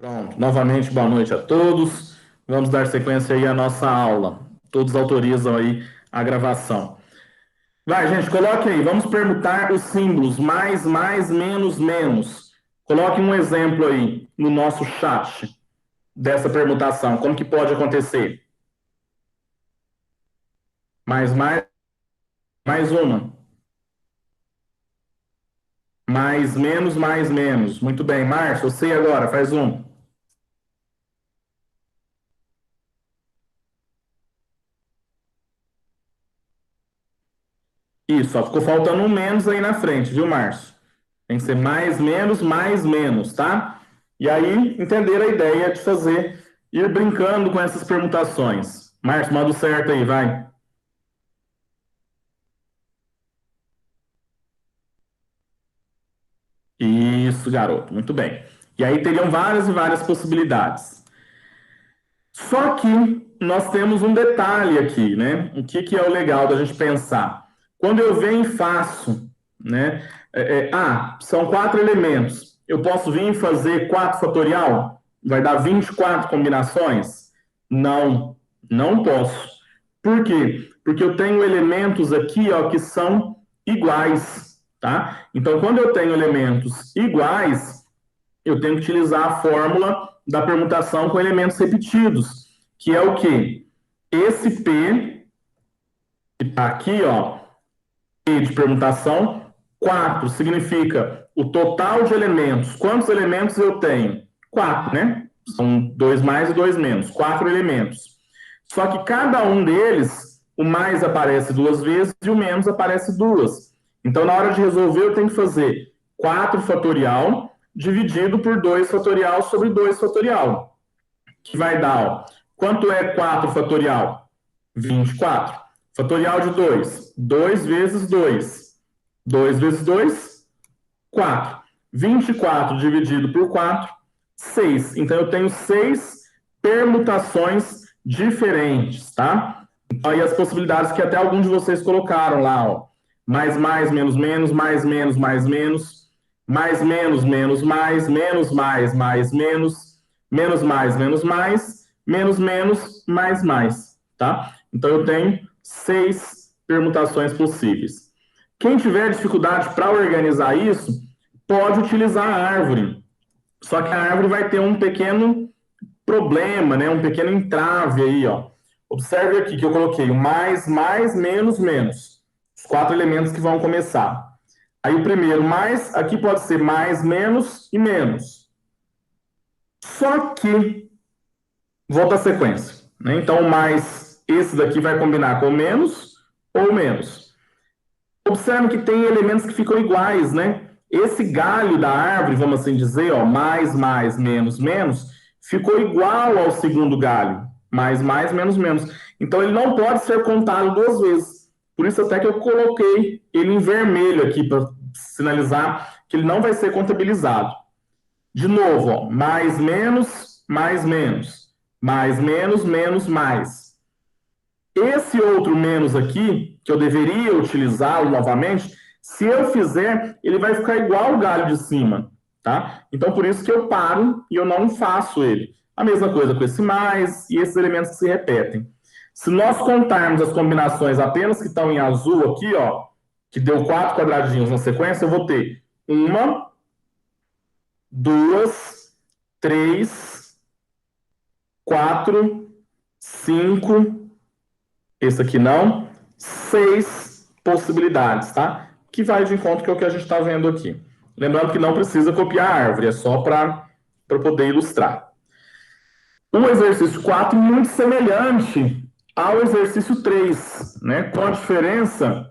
Pronto, novamente boa noite a todos. Vamos dar sequência aí à nossa aula. Todos autorizam aí a gravação. Vai, gente, coloque aí. Vamos permutar os símbolos mais, menos, menos. Coloque um exemplo aí no nosso chat dessa permutação. Como que pode acontecer? Mais uma. Mais, menos. Muito bem, Márcio, você agora, faz um. Isso, só ficou faltando um menos aí na frente, viu, Márcio? Tem que ser mais, menos, tá? E aí, entender a ideia de fazer, ir brincando com essas permutações. Márcio, manda o certo aí, vai. Isso, garoto, muito bem. E aí teriam várias e várias possibilidades. Só que nós temos um detalhe aqui, né? O que é o legal da gente pensar? Quando eu venho e faço, né? São quatro elementos. Eu posso vir e fazer 4 fatorial? Vai dar 24 combinações? Não, não posso. Por quê? Porque eu tenho elementos aqui, ó, que são iguais, tá? Então, quando eu tenho elementos iguais, eu tenho que utilizar a fórmula da permutação com elementos repetidos, que é o quê? Esse P, que está aqui, ó, P de permutação, 4 significa o total de elementos. Quantos elementos eu tenho? 4, né? São 2 mais e 2 menos, 4 elementos. Só que cada um deles, o mais aparece 2 vezes e o menos aparece 2. Então, na hora de resolver, eu tenho que fazer 4 fatorial dividido por 2 fatorial sobre 2 fatorial, que vai dar, ó, quanto é 4 fatorial? 24. Fatorial de 2, 2 vezes 2. 2 vezes 2, 4. 24 dividido por 4, 6. Então, eu tenho 6 permutações diferentes, tá? Então, aí as possibilidades que até alguns de vocês colocaram lá, ó. Mais, menos, menos, menos, menos, mais, tá? Então, eu tenho 6 permutações possíveis. Quem tiver dificuldade para organizar isso, pode utilizar a árvore. Só que a árvore vai ter um pequeno problema, né? Um pequeno entrave aí, ó. Observe aqui que eu coloquei o mais, menos, menos. Os 4 elementos que vão começar. Aí o primeiro mais, aqui pode ser mais, menos e menos. Só que, volta a sequência, né? Então, mais, esse daqui vai combinar com menos ou menos. Observe que tem elementos que ficam iguais, né? Esse galho da árvore, vamos assim dizer, ó, mais, menos, ficou igual ao segundo galho. Mais, menos. Então, ele não pode ser contado 2 vezes. Por isso até que eu coloquei ele em vermelho aqui, para sinalizar que ele não vai ser contabilizado. De novo, ó, mais, menos, menos, mais. Esse outro menos aqui, que eu deveria utilizá-lo novamente, se eu fizer, ele vai ficar igual o galho de cima, tá? Então, por isso que eu paro e eu não faço ele. A mesma coisa com esse mais e esses elementos que se repetem. Se nós contarmos as combinações apenas que estão em azul aqui, ó, que deu 4 quadradinhos na sequência, eu vou ter uma, duas, três, quatro, cinco, esse aqui não, 6 possibilidades, tá? Que vai de encontro que é o que a gente está vendo aqui. Lembrando que não precisa copiar a árvore, é só para poder ilustrar. O exercício 4 muito semelhante ao exercício 3, né? Com a diferença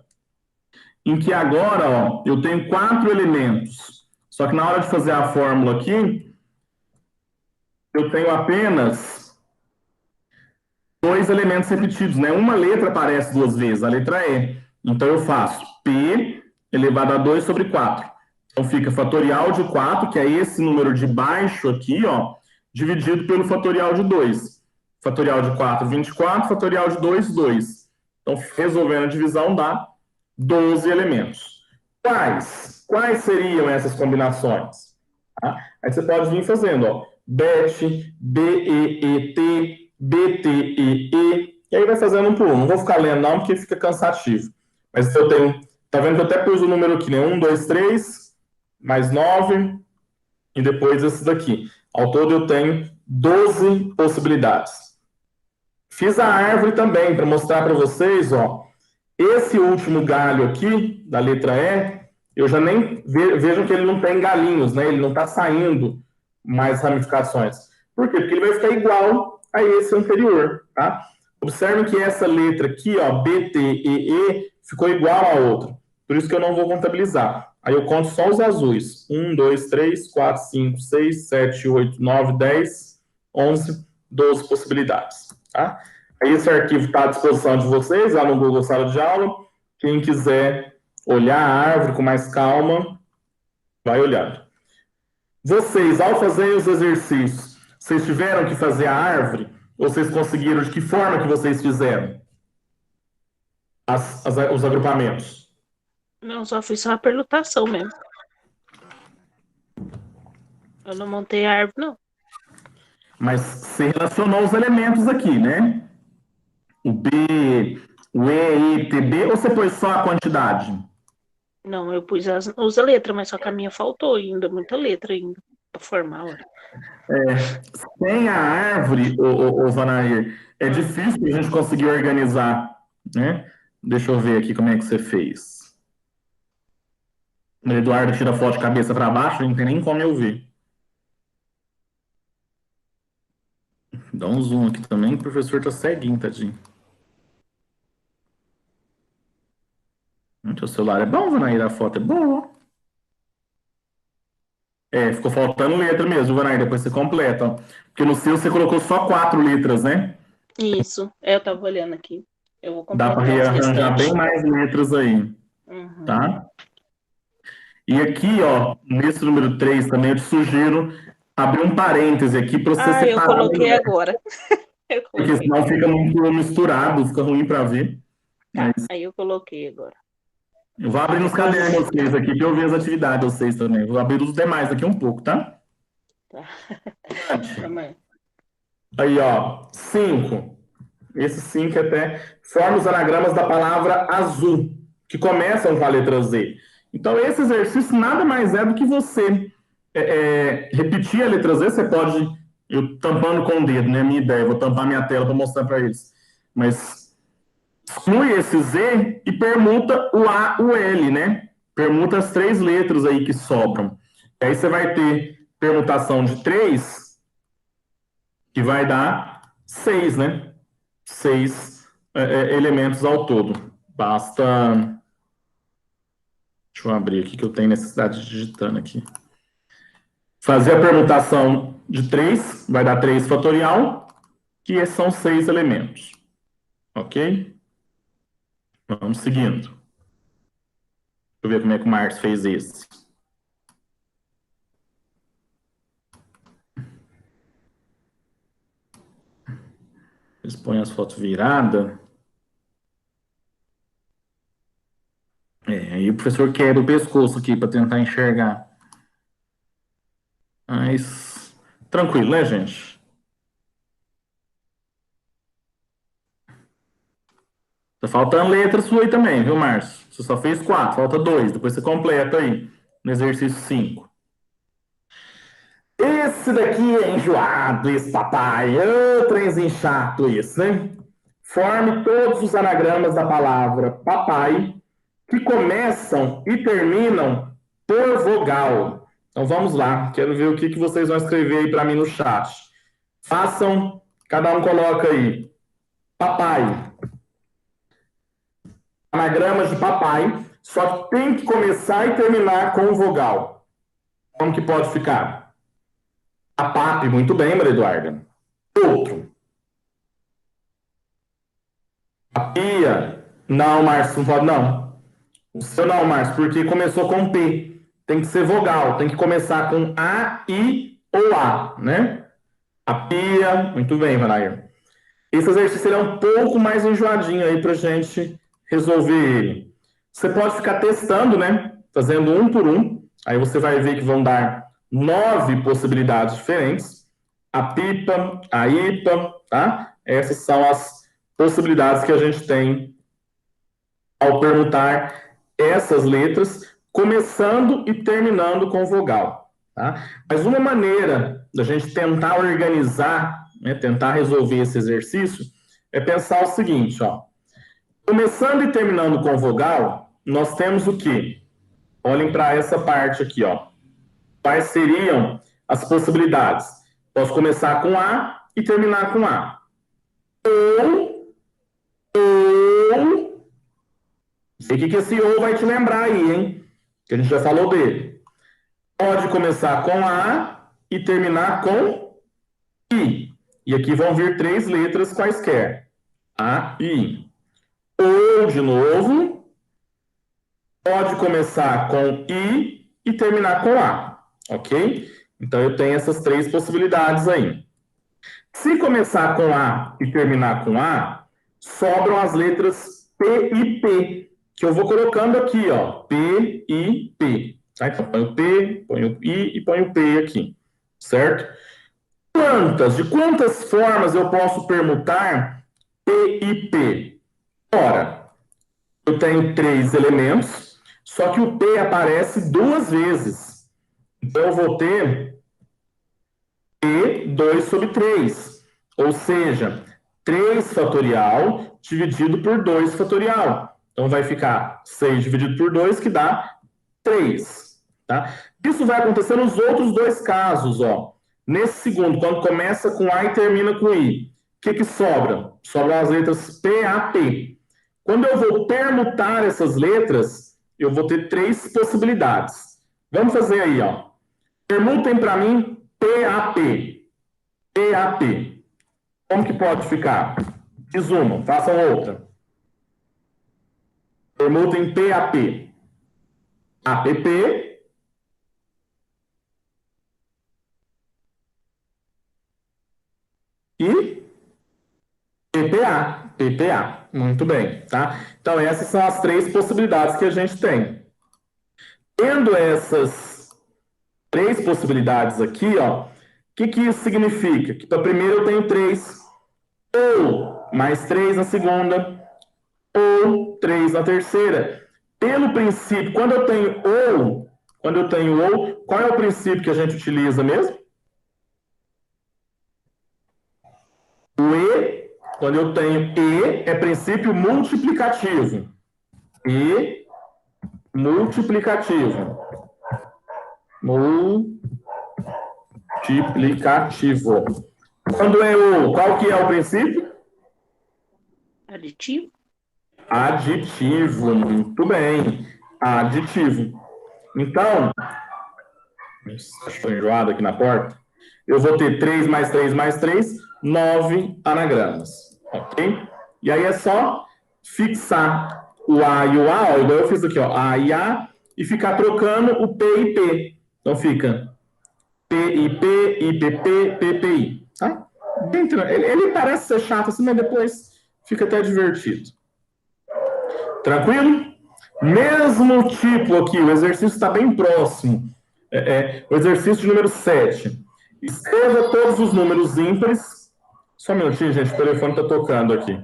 em que agora, ó, eu tenho 4 elementos. Só que na hora de fazer a fórmula aqui, eu tenho apenas 2 elementos repetidos, né? Uma letra aparece 2 vezes, a letra E. Então eu faço P elevado a 2 sobre 4. Então fica fatorial de 4, que é esse número de baixo aqui, ó, dividido pelo fatorial de 2. Fatorial de 4, 24, fatorial de 2, 2. Então, resolvendo a divisão, dá 12 elementos. Quais seriam essas combinações? Tá? Aí você pode vir fazendo, ó. BET, BEET, BTEE, e aí vai fazendo um por um. Não vou ficar lendo não, porque fica cansativo. Mas eu tenho, tá vendo que eu até pus o número aqui, né? 1, 2, 3, mais 9, e depois esses daqui. Ao todo eu tenho 12 possibilidades. Fiz a árvore também, para mostrar para vocês, ó. Esse último galho aqui, da letra E, eu já nem vejam que ele não tem galinhos, né? Ele não está saindo mais ramificações. Por quê? Porque ele vai ficar igual a esse anterior, tá? Observem que essa letra aqui, ó, B, T, E, E, ficou igual a outra. Por isso que eu não vou contabilizar. Aí eu conto só os azuis. 1, 2, 3, 4, 5, 6, 7, 8, 9, 10, 11, 12 possibilidades, tá? Aí esse arquivo está à disposição de vocês lá no Google Sala de Aula. Quem quiser olhar a árvore com mais calma, vai olhando. Vocês, ao fazerem os exercícios, vocês tiveram que fazer a árvore? Ou vocês conseguiram? De que forma que vocês fizeram os agrupamentos? Não, só fiz uma permutação mesmo. Eu não montei a árvore, não. Mas você relacionou os elementos aqui, né? O B, o E, I, T, B, ou você pôs só a quantidade? Não, eu pus as letras, mas só que a minha faltou ainda, muita letra ainda, para formar. Olha. Sem a árvore, o Vanair, é difícil a gente conseguir organizar, né? Deixa eu ver aqui como é que você fez. O Eduardo tira a foto de cabeça para baixo, não tem nem como eu ver. Dá um zoom aqui também, o professor tá ceguinho, tadinho. O teu celular é bom, Vanair, a foto é boa. É, ficou faltando letra mesmo, Vanair, depois você completa. Ó. Porque no seu você colocou só 4 letras, né? Isso, eu tava olhando aqui. Eu vou Dá para completar os rearranjar restantes. bem mais letras aí, tá? E aqui, ó, nesse número 3 também eu te sugiro abrir um parêntese aqui para você Eu separar coloquei melhor, agora. porque senão fica muito misturado, fica ruim para ver. Tá, aí eu coloquei agora. Eu vou abrir nos cadernos vocês aqui para eu ver as atividades de vocês também. Vou abrir os demais daqui um pouco, tá? Tá. Também. Aí, ó, 5. Esse 5 até forma os anagramas da palavra azul, que começam com a letra Z. Então, esse exercício nada mais é do que você repetir a letra Z. Você pode, eu tampando com o dedo, né? Minha ideia, vou tampar minha tela para mostrar para eles. Mas exclui esse Z e permuta o A, o L, né? Permuta as 3 letras aí que sobram. Aí você vai ter permutação de 3, que vai dar 6, né? 6 elementos ao todo. Basta. Deixa eu abrir aqui que eu tenho necessidade de digitando aqui. Fazer a permutação de 3, vai dar 3 fatorial, que são 6 elementos. Ok? Vamos seguindo. Deixa eu ver como é que o Márcio fez esse. Eles põem as fotos viradas. Aí o professor quebra o pescoço aqui para tentar enxergar. Mas tranquilo, né, gente? Tá faltando letra sua aí também, viu, Márcio? Você só fez 4, falta 2. Depois você completa aí no exercício 5. Esse daqui é enjoado, esse papai. Ô, trenzinho chato esse, né? Forme todos os anagramas da palavra papai que começam e terminam por vogal. Então vamos lá, quero ver o que vocês vão escrever aí para mim no chat. Façam, cada um coloca aí. Papai. Anagramas de papai, só que tem que começar e terminar com vogal. Como que pode ficar? A PAP, muito bem, Maria Eduarda. Outro. A pia. Não, Márcio, não pode não. O seu não, Márcio, porque começou com P. Tem que ser vogal, tem que começar com A, I ou A, né? A pia, muito bem, Vanair. Esse exercício é um pouco mais enjoadinho aí pra gente resolver ele. Você pode ficar testando, né? Fazendo um por um. Aí você vai ver que vão dar 9 possibilidades diferentes. a pipa, a IPA, tá? Essas são as possibilidades que a gente tem ao permutar essas letras, começando e terminando com vogal, tá? Mas uma maneira da gente tentar organizar, né, tentar resolver esse exercício, é pensar o seguinte, ó. Começando e terminando com vogal, nós temos o quê? Olhem para essa parte aqui, ó. Quais seriam as possibilidades? Posso começar com A e terminar com A. Ou, sei o que esse ou vai te lembrar aí, hein? Que a gente já falou dele. Pode começar com A e terminar com I. E aqui vão vir 3 letras quaisquer. A e I. Ou, de novo, pode começar com I e terminar com A. Ok? Então, eu tenho essas 3 possibilidades aí. Se começar com A e terminar com A, sobram as letras P e P, que eu vou colocando aqui, ó. P e P. Tá? Então, ponho P, ponho I e ponho P aqui. Certo? De quantas formas eu posso permutar P e P? Ora, eu tenho 3 elementos, só que o P aparece 2 vezes. Então, eu vou ter P 2 sobre 3. Ou seja, 3 fatorial dividido por 2 fatorial. Então, vai ficar 6 dividido por 2, que dá 3. Tá? Isso vai acontecer nos outros 2 casos, ó. Nesse segundo, quando começa com A e termina com I, o que sobra? Sobram as letras P, A, P. Quando eu vou permutar essas letras, eu vou ter 3 possibilidades. Vamos fazer aí, ó. Permutem para mim PAP. PAP. Como que pode ficar? Fiz uma, façam outra. Permutem PAP. APP. E PPA. PPA. Muito bem, tá? Então, essas são as 3 possibilidades que a gente tem. Tendo essas 3 possibilidades aqui, ó, o que isso significa? Que para primeiro eu tenho 3, ou mais 3 na segunda, ou 3 na terceira. Pelo princípio, quando eu tenho ou, qual é o princípio que a gente utiliza mesmo? O E, quando eu tenho E, é princípio multiplicativo. E multiplicativo. Multiplicativo. Quando é o, qual que é o princípio? Aditivo. Aditivo, muito bem. Aditivo. Então, estou enjoado aqui na porta. Eu vou ter 3 mais 3 mais 3, 9 anagramas. Ok? E aí é só fixar o A e o A, ó, igual eu fiz aqui, ó, A e A, e ficar trocando o P e P. Então fica P e P, IPP, PPI. Tá? Ele parece ser chato assim, mas depois fica até divertido. Tranquilo? Mesmo tipo aqui, o exercício está bem próximo. O exercício de número 7. Escreva todos os números ímpares. Só um minutinho, gente, o telefone está tocando aqui.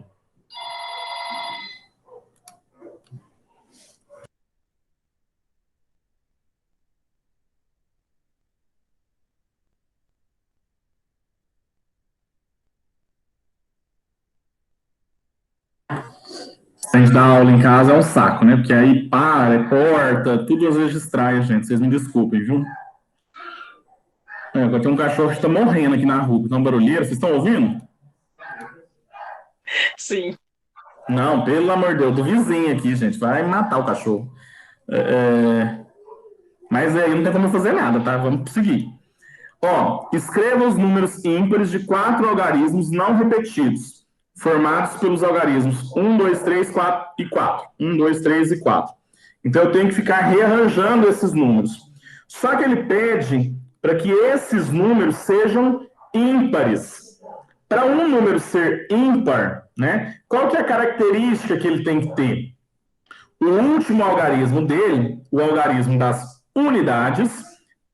A gente dá aula em casa é um saco, né? Porque aí para, porta, tudo às vezes distrai a gente. Vocês me desculpem, viu? Agora tem um cachorro que está morrendo aqui na rua, tá um barulheiro. Vocês estão ouvindo? Sim. Não, pelo amor de Deus, do vizinho aqui, gente. Vai matar o cachorro. Mas aí não tem como fazer nada, tá? Vamos seguir. Ó, escreva os números ímpares de 4 algarismos não repetidos, formados pelos algarismos 1, 2, 3, 4 e 4. 1, 2, 3 e 4. Então, eu tenho que ficar rearranjando esses números. Só que ele pede para que esses números sejam ímpares. Para um número ser ímpar, né, qual que é a característica que ele tem que ter? O último algarismo dele, o algarismo das unidades,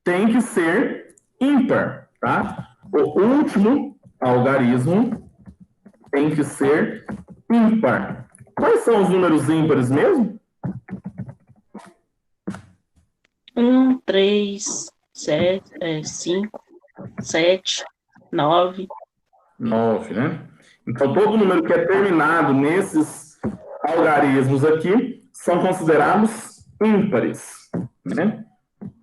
tem que ser ímpar, tá? o último algarismo tem que ser ímpar. Quais são os números ímpares mesmo? 1, 3, 5, 7, 9. 9, né? Então, todo número que é terminado nesses algarismos aqui são considerados ímpares, né?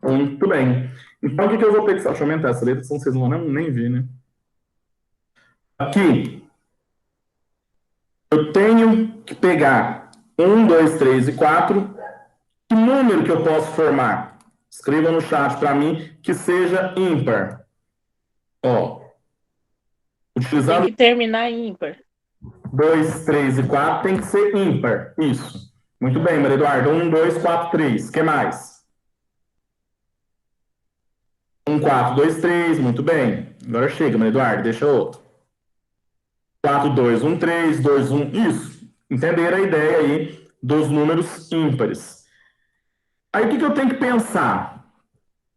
Muito bem. Então, o que eu vou ter que... Deixa eu aumentar essa letra, senão vocês não vão nem ver, né? Aqui, eu tenho que pegar 1, 2, 3 e 4. Que número que eu posso formar? Escreva no chat para mim que seja ímpar. Ó, Tem utilizando que terminar em ímpar. 2, 3 e 4 tem que ser ímpar. Isso. Muito bem, Maria Eduarda. 1, 2, 4, 3. O que mais? 1, 4, 2, 3. Muito bem. Agora chega, Maria Eduarda. Deixa outro. 4, 2, 1, 3. 2, 1. Isso. Entenderam a ideia aí dos números ímpares. Aí o que eu tenho que pensar?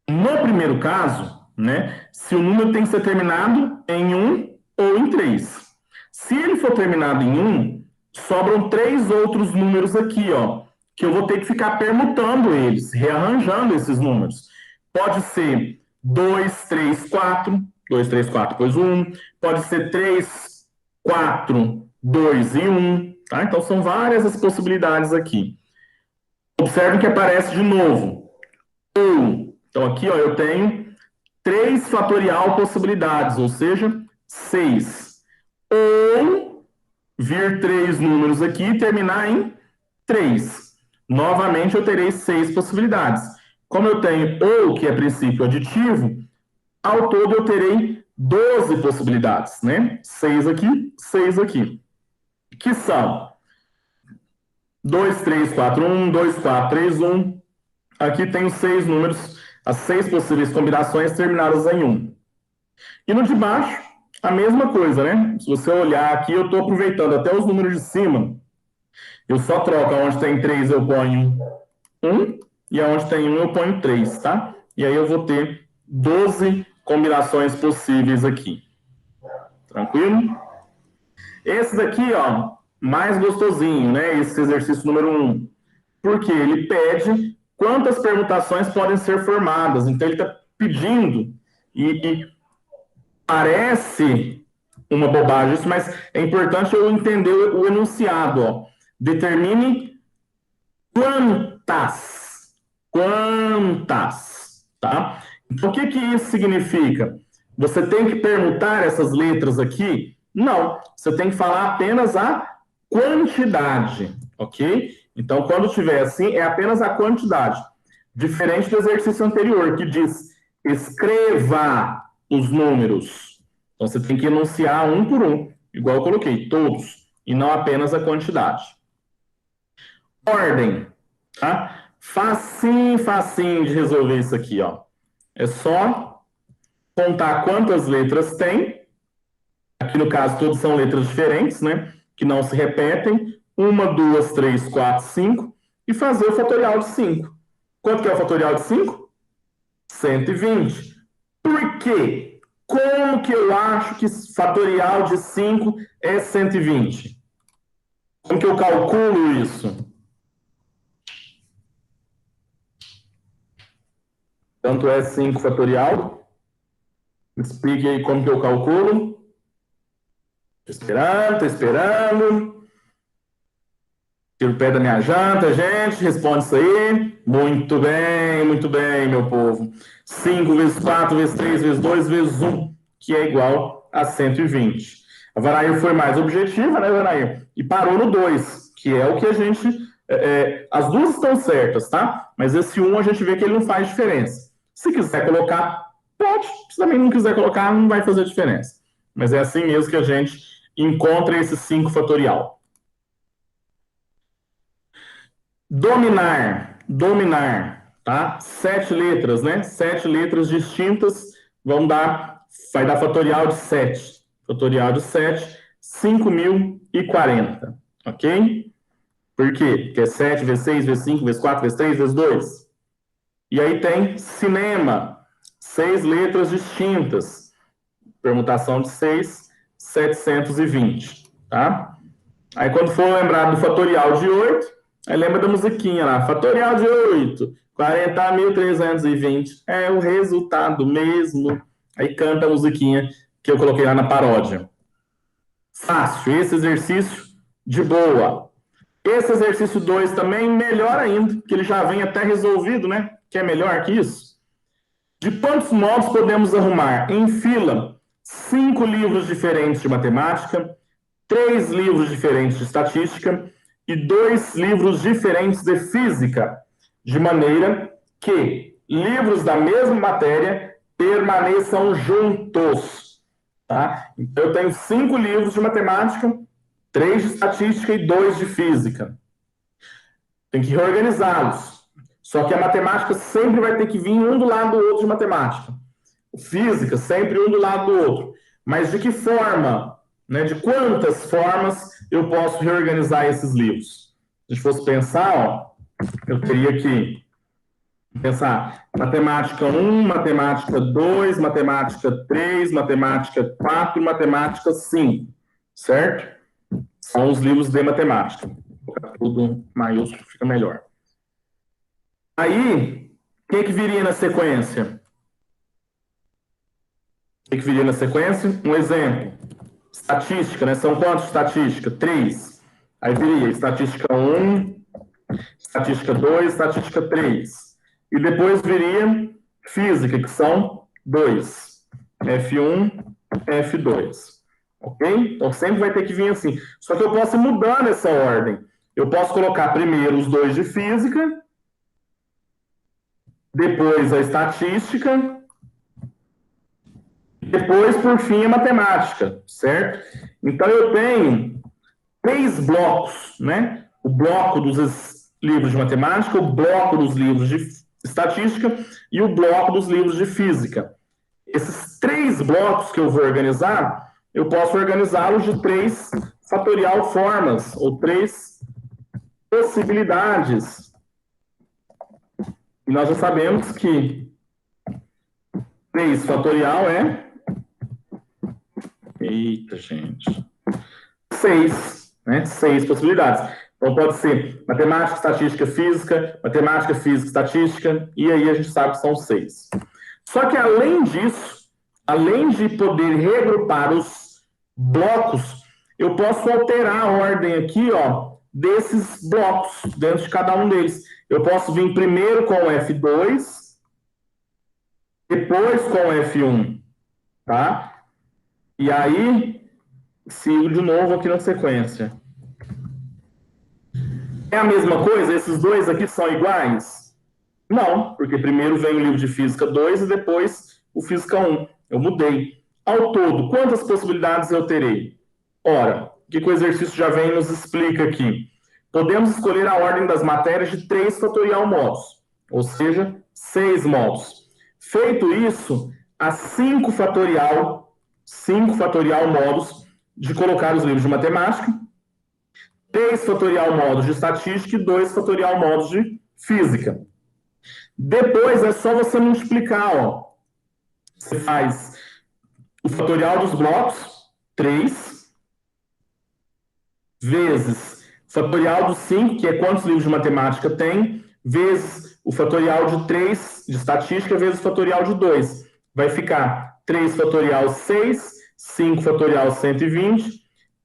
No primeiro caso, né, se o número tem que ser terminado em 1 ou em 3. Se ele for terminado em 1, sobram 3 outros números aqui, ó, que eu vou ter que ficar permutando eles, rearranjando esses números. Pode ser 2, 3, 4, 2, 3, 4, depois 1. Pode ser 3, 4, 2 e 1. Tá? Então, são várias as possibilidades aqui. Observe que aparece de novo. 1. Então, aqui ó, eu tenho 3 fatorial possibilidades, ou seja, 6. Ou vir 3 números aqui e terminar em 3. Novamente, eu terei 6 possibilidades. Como eu tenho ou, que é princípio aditivo, ao todo eu terei 12 possibilidades, né? 6 aqui, 6 aqui. Que são 2, 3, 4, 1, 2, 4, 3, 1. Aqui tem os 6 números, as 6 possíveis combinações terminadas em 1. E no de baixo, a mesma coisa, né? Se você olhar aqui, eu estou aproveitando até os números de cima. Eu só troco onde tem 3 eu ponho 1, e onde tem 1 eu ponho 3, tá? E aí eu vou ter 12 combinações possíveis aqui. Tranquilo? Esse daqui, ó, mais gostosinho, né? Esse exercício número 1. Porque ele pede quantas permutações podem ser formadas. Então, ele está pedindo, e parece uma bobagem isso, mas é importante eu entender o enunciado. Ó. Determine quantas. Quantas. Tá? Então, o que isso significa? Você tem que permutar essas letras aqui? Não. Você tem que falar apenas a quantidade. Ok? Então, quando tiver assim, é apenas a quantidade. Diferente do exercício anterior, que diz escreva os números. Então, você tem que enunciar um por um, igual eu coloquei, todos, e não apenas a quantidade. Ordem, tá? Facinho, facinho de resolver isso aqui, ó. É só contar quantas letras tem. Aqui, no caso, todas são letras diferentes, né? Que não se repetem. 1, 2, 3, 4, 5. E fazer o fatorial de 5. Quanto que é o fatorial de 5? 120. Por quê? Como que eu acho que fatorial de 5 é 120? Como que eu calculo isso? Quanto é 5 fatorial? Explique aí como que eu calculo. Tô esperando. Tiro o pé da minha janta, gente. Responde isso aí. Muito bem, meu povo. 5 vezes 4 vezes 3 vezes 2 vezes 1, que é igual a 120. A Vanair foi mais objetiva, né, Vanair? E parou no 2, que é o que a gente... as duas estão certas, tá? Mas esse 1 a gente vê que ele não faz diferença. Se quiser colocar, pode. Se também não quiser colocar, não vai fazer diferença. Mas é assim mesmo que a gente encontra esse 5 fatorial. Dominar, tá? 7 letras, né? 7 letras distintas vai dar fatorial de 7. Fatorial de 7, 5.040, ok? Por quê? Porque é 7 vezes 6 vezes 5 vezes 4 vezes 3 vezes 2. E aí tem cinema, 6 letras distintas. permutação de 6, 720, tá? Aí, quando for lembrar do fatorial de 8, aí lembra da musiquinha lá, fatorial de 8, 40.320, é o resultado mesmo. Aí canta a musiquinha que eu coloquei lá na paródia. Fácil, esse exercício de boa. Esse exercício 2 também, melhor ainda, que ele já vem até resolvido, né? Que é melhor que isso. De quantos modos podemos arrumar em fila 5 livros diferentes de matemática, 3 livros diferentes de estatística e 2 livros diferentes de física, de maneira que livros da mesma matéria permaneçam juntos. Tá? Então, eu tenho 5 livros de matemática, 3 de estatística e 2 de física. Tem que reorganizá-los. Só que a matemática sempre vai ter que vir um do lado do outro de matemática. Física, sempre um do lado do outro. Mas de que forma, né, de quantas formas eu posso reorganizar esses livros? Se a gente fosse pensar, ó, eu teria que pensar matemática 1, matemática 2, matemática 3, matemática 4, matemática 5, certo? São os livros de matemática. Vou colocar tudo maiúsculo, fica melhor. Aí, o que viria na sequência? O que viria na sequência? Um exemplo. Estatística, né? São quantos estatística? 3. Aí viria estatística 1, estatística 2, estatística 3. E depois viria física, que são 2. F1, F2. Ok? Então sempre vai ter que vir assim. Só que eu posso ir mudando essa ordem. Eu posso colocar primeiro os 2 de física, depois a estatística, depois, por fim, a matemática, certo? Então, eu tenho 3 blocos, né? O bloco dos livros de matemática, o bloco dos livros de estatística e o bloco dos livros de física. Esses 3 blocos que eu vou organizar, eu posso organizá-los de 3 fatorial formas, ou 3 possibilidades. E nós já sabemos que 3 fatorial é... Eita, gente. 6, né? 6 possibilidades. Então, pode ser matemática, estatística, física, matemática, física, estatística, e aí a gente sabe que são 6. Só que, além disso, além de poder regrupar os blocos, eu posso alterar a ordem aqui, ó, desses blocos, dentro de cada um deles. Eu posso vir primeiro com o F2, depois com o F1, tá? E aí, sigo de novo aqui na sequência. É a mesma coisa? Esses 2 aqui são iguais? Não, porque primeiro vem o livro de Física 2 e depois o Física 1. Eu mudei. Ao todo, quantas possibilidades eu terei? Ora, o que o exercício já vem e nos explica aqui? Podemos escolher a ordem das matérias de 3 fatorial modos, ou seja, 6 modos. Feito isso, há 5 fatorial modos de colocar os livros de matemática, 3 fatorial modos de estatística e 2 fatorial modos de física. Depois é só você multiplicar, ó. Você faz o fatorial dos blocos, 3, vezes o fatorial dos 5, que é quantos livros de matemática tem, vezes o fatorial de 3 de estatística, vezes o fatorial de 2. Vai ficar 3 fatorial 6, 5 fatorial 120,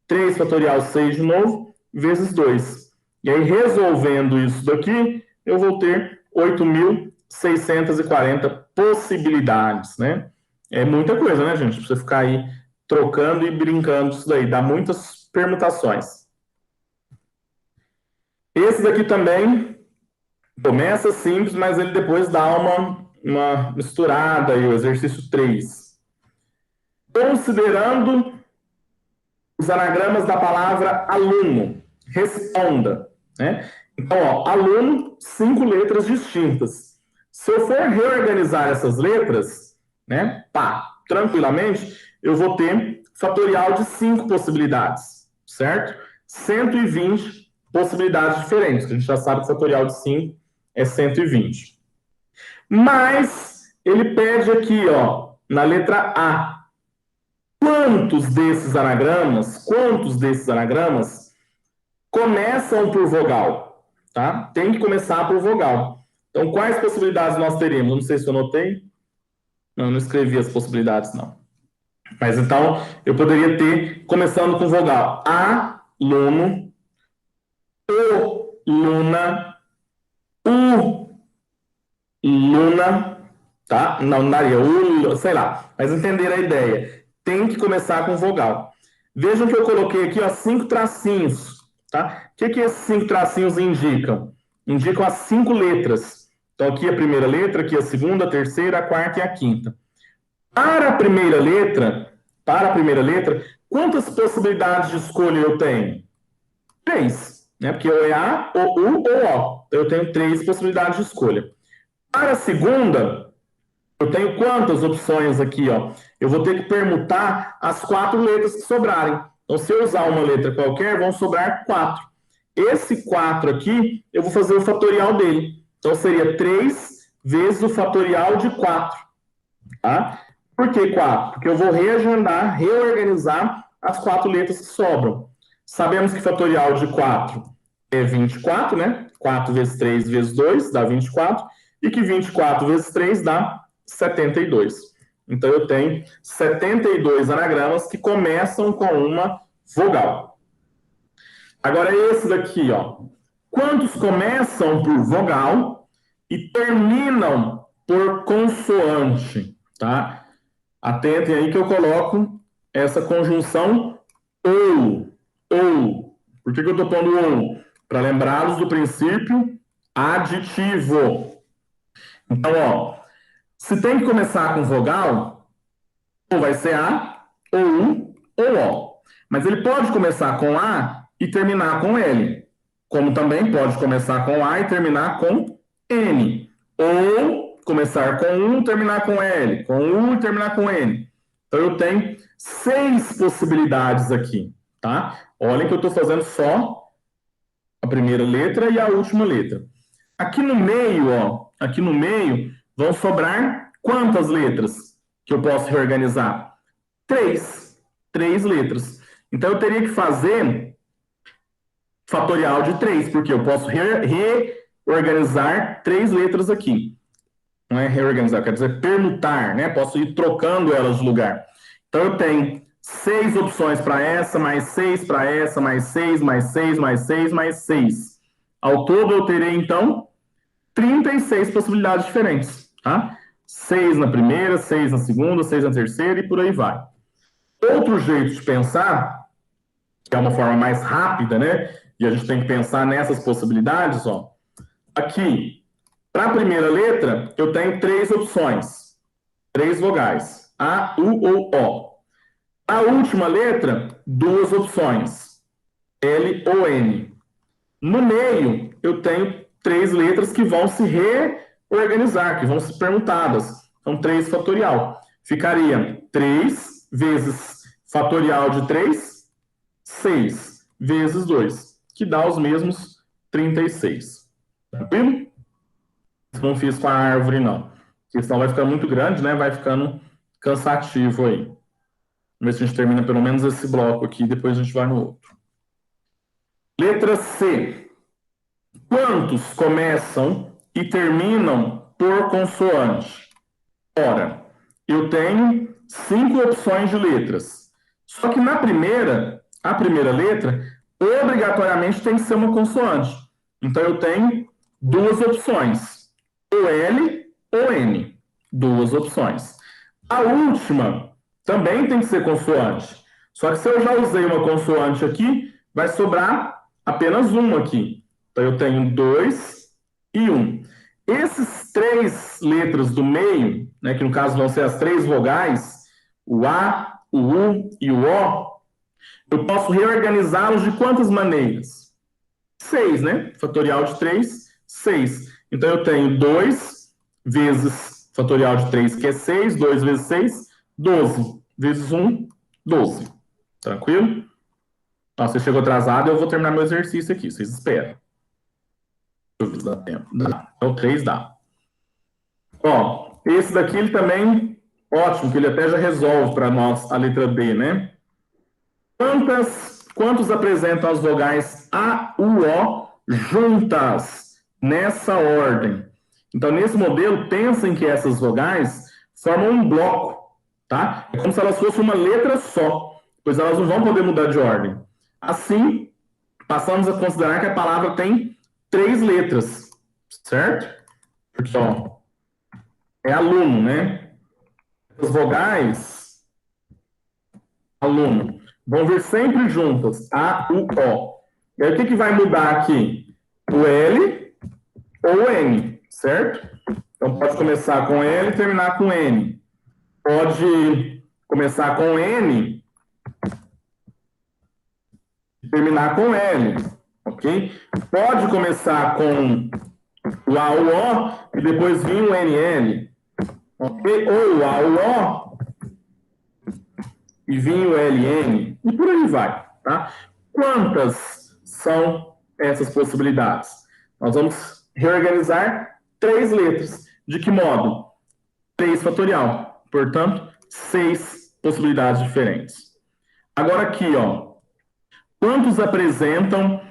3 fatorial 6 de novo, vezes 2. E aí, resolvendo isso daqui, eu vou ter 8.640 possibilidades, né? É muita coisa, né, gente? Pra você ficar aí trocando e brincando isso daí. Dá muitas permutações. Esse daqui também começa simples, mas ele depois dá uma misturada aí, o exercício 3. Considerando os anagramas da palavra aluno, responda, né? Então, ó, aluno, 5 letras distintas. Se eu for reorganizar essas letras, né, tranquilamente, eu vou ter fatorial de 5 possibilidades, certo? 120 possibilidades diferentes, que a gente já sabe que o fatorial de 5 é 120. Mas ele pede aqui, ó, na letra A, quantos desses anagramas começam por vogal, tá? Tem que começar por vogal. Então, quais possibilidades nós teremos? Não sei se eu notei. Não, não escrevi as possibilidades, não. Mas então, eu poderia ter, começando com vogal, aluno, o, luna, o, luna, tá? Não daria, sei lá, mas entenderam a ideia. Tem que começar com vogal. Vejam que eu coloquei aqui, ó, 5 tracinhos, tá? O que esses 5 tracinhos indicam? Indicam as 5 letras. Então, aqui a primeira letra, aqui a segunda, a terceira, a quarta e a quinta. Para a primeira letra, quantas possibilidades de escolha eu tenho? 3, né? Porque ou é A, ou U, ou O. Então, eu tenho 3 possibilidades de escolha. Para a segunda, eu tenho quantas opções aqui, ó? Eu vou ter que permutar as 4 letras que sobrarem. Então, se eu usar uma letra qualquer, vão sobrar 4. Esse 4 aqui, eu vou fazer o fatorial dele. Então, seria 3 vezes o fatorial de 4. Tá? Por que 4? Porque eu vou reorganizar as 4 letras que sobram. Sabemos que fatorial de 4 é 24, né? 4 vezes 3 vezes 2 dá 24. E que 24 vezes 3 dá 72. Então, eu tenho 72 anagramas que começam com uma vogal. Agora, esse daqui, ó. Quantos começam por vogal e terminam por consoante, tá? Atentem aí que eu coloco essa conjunção ou. Por que eu estou pondo ou? Para lembrá-los do princípio aditivo. Então, ó, se tem que começar com vogal, ou vai ser A, ou U, ou O. Mas ele pode começar com A e terminar com L. Como também pode começar com A e terminar com N. Ou começar com U e terminar com L. Com U e terminar com N. Então, eu tenho 6 possibilidades aqui, tá? Olhem que eu estou fazendo só a primeira letra e a última letra. Aqui no meio, ó, aqui no meio, vão sobrar quantas letras que eu posso reorganizar? 3. 3 letras. Então, eu teria que fazer fatorial de 3, porque eu posso reorganizar 3 letras aqui. Não é reorganizar, quer dizer permutar, né? Posso ir trocando elas de lugar. Então, eu tenho 6 opções para essa, mais 6 para essa, mais 6, mais 6, mais 6, mais 6. Ao todo, eu terei, então, 36 possibilidades diferentes, tá? 6 na primeira, 6 na segunda, 6 na terceira e por aí vai. Outro jeito de pensar, que é uma forma mais rápida, né? E a gente tem que pensar nessas possibilidades, ó. Aqui, para a primeira letra, eu tenho 3 opções, 3 vogais, A, U ou O. A última letra, 2 opções, L ou N. No meio, eu tenho 3 letras que vão se reorganizar, que vão ser permutadas. Então, 3 fatorial. Ficaria 3 vezes fatorial de 3, 6 vezes 2, que dá os mesmos 36. Tranquilo? Não fiz com a árvore, não. Porque senão vai ficar muito grande, né? Vai ficando cansativo aí. Vamos ver se a gente termina pelo menos esse bloco aqui, depois a gente vai no outro. Letra C. Quantos começam e terminam por consoante? Ora, eu tenho 5 opções de letras. Só que na primeira, a primeira letra, obrigatoriamente tem que ser uma consoante. Então, eu tenho 2 opções, ou L ou N. 2 opções. A última também tem que ser consoante. Só que se eu já usei uma consoante aqui, vai sobrar apenas uma aqui. Então, eu tenho 2 e 1. Esses 3 letras do meio, né, que no caso vão ser as 3 vogais, o A, o U e o O, eu posso reorganizá-los de quantas maneiras? 6, né? Fatorial de 3, 6. Então, eu tenho 2 vezes fatorial de 3, que é 6, 2 vezes 6, 12. Vezes 1, 12. Tranquilo? Nossa, você chegou atrasado, eu vou terminar meu exercício aqui, vocês esperam. Deixa eu ver se dá tempo. Dá. Então, 3 dá. Ó, esse daqui ele também Ótimo, que ele até já resolve para nós a letra B, né? Quantos apresentam as vogais A, U, O juntas nessa ordem? Então, nesse modelo, pensem que essas vogais formam um bloco, tá? É como se elas fossem uma letra só, pois elas não vão poder mudar de ordem. Assim, passamos a considerar que a palavra tem 3 letras, certo? Porque, ó, é aluno, né? As vogais, aluno, vão vir sempre juntas, A, U, O. E aí, o que vai mudar aqui? O L ou o N, certo? Então, pode começar com L e terminar com N. Pode começar com N e terminar com L, ok? Pode começar com o A, o O e depois vir o NL, ok? Ou o A, o O e vir o LN, e por aí vai, tá? Quantas são essas possibilidades? Nós vamos reorganizar 3 letras. De que modo? 3 fatorial. Portanto, 6 possibilidades diferentes. Agora aqui, ó. Quantos apresentam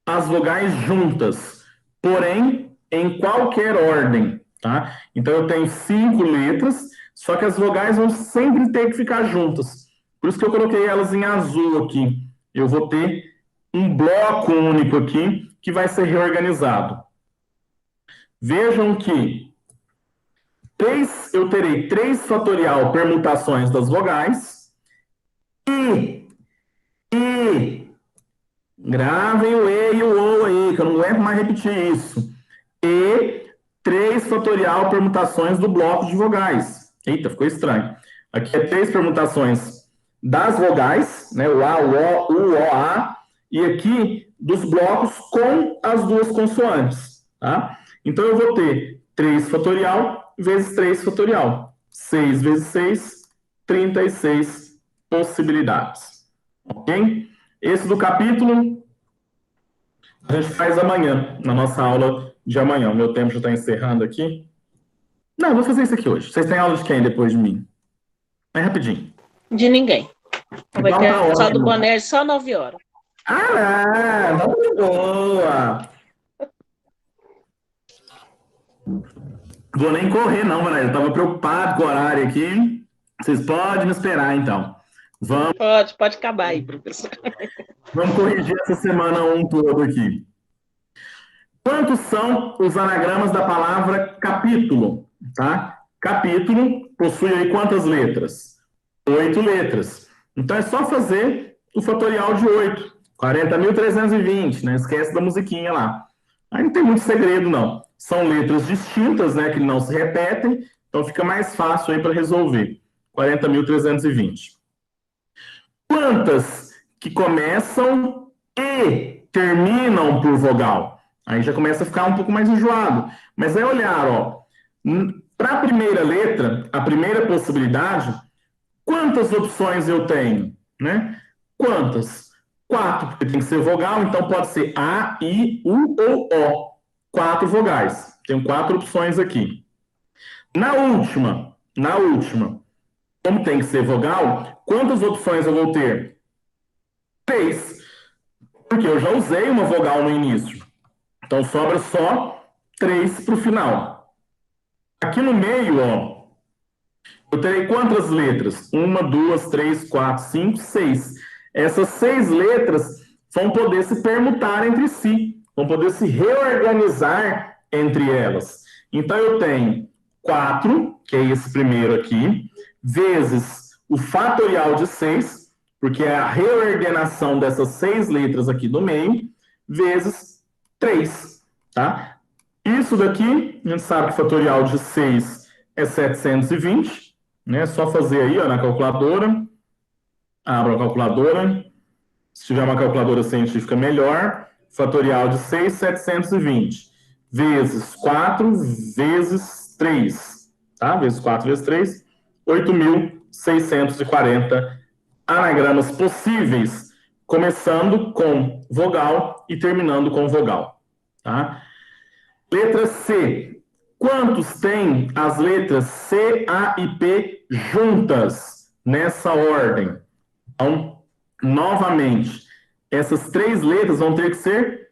as vogais juntas, porém em qualquer ordem, tá? Então eu tenho 5 letras, só que as vogais vão sempre ter que ficar juntas. Por isso que eu coloquei elas em azul aqui. Eu vou ter um bloco único aqui que vai ser reorganizado. Vejam que eu terei 3 fatorial permutações das vogais e gravem o E e o O aí, que eu não aguento mais repetir isso. E 3 fatorial permutações do bloco de vogais. Eita, ficou estranho. Aqui é 3 permutações das vogais, né? O A, o O, A. E aqui dos blocos com as duas consoantes, tá? Então eu vou ter 3 fatorial vezes 3 fatorial. 6 vezes 6, 36 possibilidades. Ok? Esse do capítulo a gente faz amanhã, na nossa aula de amanhã. O meu tempo já está encerrando aqui. Não, vou fazer isso aqui hoje. Vocês têm aula de quem depois de mim? É rapidinho. De ninguém. Vai Então ter tá só do ótimo. Boné só 9 horas. Ah, não, muito boa. Vou nem correr, não, Vanessa. Eu tava preocupado com o horário aqui. Vocês podem me esperar, então. Pode acabar aí, professor. Vamos corrigir essa semana um todo aqui. Quantos são os anagramas da palavra capítulo? Tá? Capítulo possui aí quantas letras? 8 letras. Então é só fazer o fatorial de 8. 40.320, não esquece da musiquinha lá. Aí não tem muito segredo, não. São letras distintas, né, que não se repetem, então fica mais fácil aí para resolver. 40.320. Quantas que começam e terminam por vogal? Aí já começa a ficar um pouco mais enjoado. Mas é olhar, ó, para a primeira letra, a primeira possibilidade, quantas opções eu tenho, né? Quantas? 4, porque tem que ser vogal, então pode ser A, I, U ou O. 4 vogais. Tenho 4 opções aqui. Na última, como tem que ser vogal, quantas opções eu vou ter? 3. Porque eu já usei uma vogal no início. Então sobra só 3 para o final. Aqui no meio, ó, eu terei quantas letras? 1, 2, 3, 4, 5, 6. Essas 6 letras vão poder se permutar entre si, vão poder se reorganizar entre elas. Então eu tenho 4, que é esse primeiro aqui, vezes o fatorial de 6, porque é a reordenação dessas 6 letras aqui do meio, vezes 3, tá? Isso daqui, a gente sabe que o fatorial de 6 é 720, né? É só fazer aí, ó, na calculadora. Abra a calculadora. Se tiver uma calculadora científica, melhor. Fatorial de 6, 720. Vezes 4, vezes 3. Tá? Vezes 4, vezes 3. 8.640 anagramas possíveis, começando com vogal e terminando com vogal. Tá? Letra C. Quantos tem as letras C, A e P juntas nessa ordem. Então, novamente, essas 3 letras vão ter que ser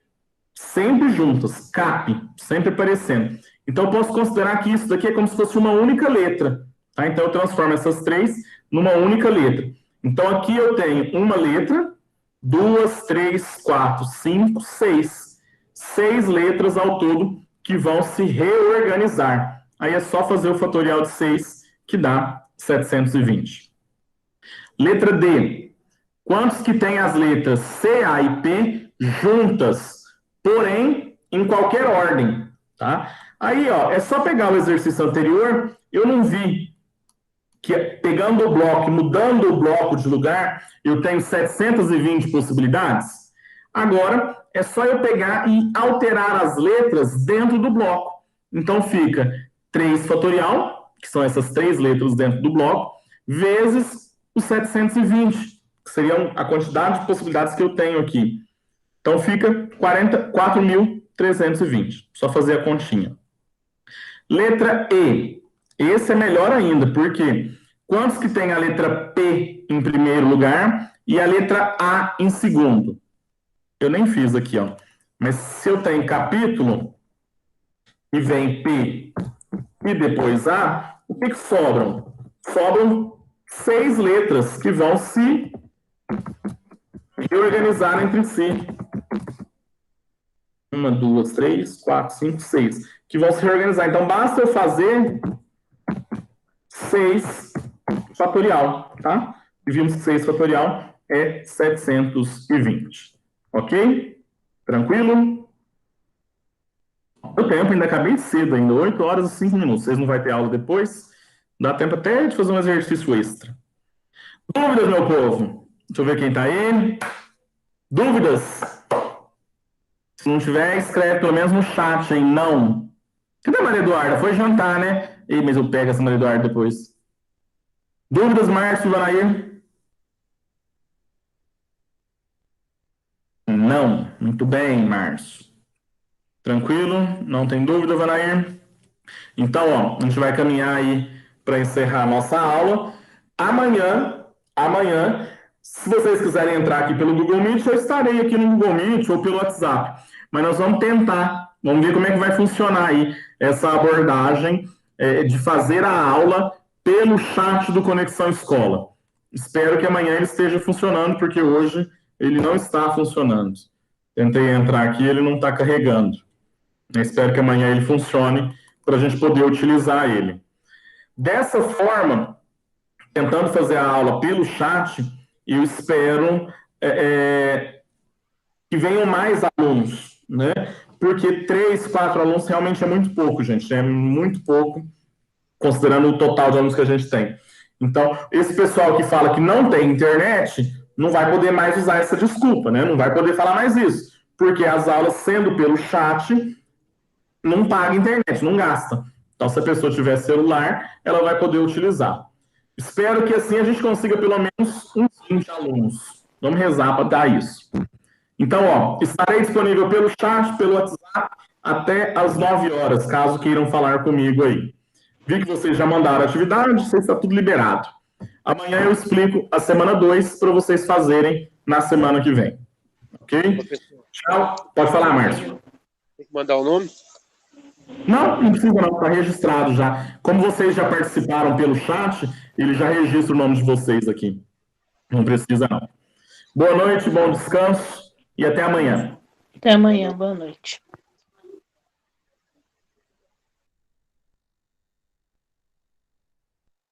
sempre juntas, CAP, sempre aparecendo. Então, eu posso considerar que isso daqui é como se fosse uma única letra. Tá? Então, eu transformo essas 3 numa única letra. Então, aqui eu tenho uma letra, 2, 3, 4, 5, 6. 6 letras ao todo que vão se reorganizar. Aí é só fazer o fatorial de 6, que dá 720. Letra D. Quantos que tem as letras C, A e P juntas, porém em qualquer ordem, tá? Aí, ó, é só pegar o exercício anterior, eu não vi que pegando o bloco, mudando o bloco de lugar, eu tenho 720 possibilidades. Agora, é só eu pegar e alterar as letras dentro do bloco. Então, fica 3 fatorial, que são essas 3 letras dentro do bloco, vezes os 720, que seriam a quantidade de possibilidades que eu tenho aqui. Então, fica 4.320. Só fazer a continha. Letra E. Esse é melhor ainda, porque quantos que tem a letra P em primeiro lugar e a letra A em segundo? Eu nem fiz aqui, ó. Mas se eu tenho capítulo e vem P e depois A, o que sobram? Sobram 6 letras que vão se reorganizar entre si. 1, 2, 3, 4, 5, 6. Que vão se reorganizar. Então, basta eu fazer 6 fatorial, tá? E vimos que 6 fatorial é 720. Ok? Tranquilo? O tempo ainda acabei cedo ainda, 8 horas e 5 minutos. Vocês não vão ter aula depois? Dá tempo até de fazer um exercício extra. Dúvidas, meu povo? Deixa eu ver quem tá aí. Dúvidas? Se não tiver, escreve pelo menos no chat, hein? Não. Cadê a Maria Eduarda? Foi jantar, né? Ih, mas eu pego essa Maria Eduarda depois. Dúvidas, Márcio, Vanair? Não. Muito bem, Márcio. Tranquilo? Não tem dúvida, Vanair? Então, ó, a gente vai caminhar aí para encerrar a nossa aula. Amanhã, se vocês quiserem entrar aqui pelo Google Meet, eu estarei aqui no Google Meet ou pelo WhatsApp. Mas nós vamos tentar, vamos ver como é que vai funcionar aí essa abordagem de fazer a aula pelo chat do Conexão Escola. Espero que amanhã ele esteja funcionando, porque hoje ele não está funcionando. Tentei entrar aqui, ele não está carregando. Eu espero que amanhã ele funcione para a gente poder utilizar ele. Dessa forma, tentando fazer a aula pelo chat, eu espero que venham mais alunos, né? Porque 3, 4 alunos realmente é muito pouco, gente. É muito pouco, considerando o total de alunos que a gente tem. Então, esse pessoal que fala que não tem internet, não vai poder mais usar essa desculpa, né? Não vai poder falar mais isso. Porque as aulas, sendo pelo chat, não paga internet, não gasta. Então, se a pessoa tiver celular, ela vai poder utilizar. Espero que assim a gente consiga pelo menos uns 20 alunos. Vamos rezar para dar isso. Então, ó, estarei disponível pelo chat, pelo WhatsApp, até às 9 horas, caso queiram falar comigo aí. Vi que vocês já mandaram a atividade, vocês está tudo liberado. Amanhã eu explico a semana 2 para vocês fazerem na semana que vem. Ok? Tchau. Pode falar, Márcio. Tem que mandar o nome? Não, não precisa não, está registrado já. Como vocês já participaram pelo chat, ele já registra o nome de vocês aqui. Não precisa não. Boa noite, bom descanso e até amanhã. Até amanhã, boa noite.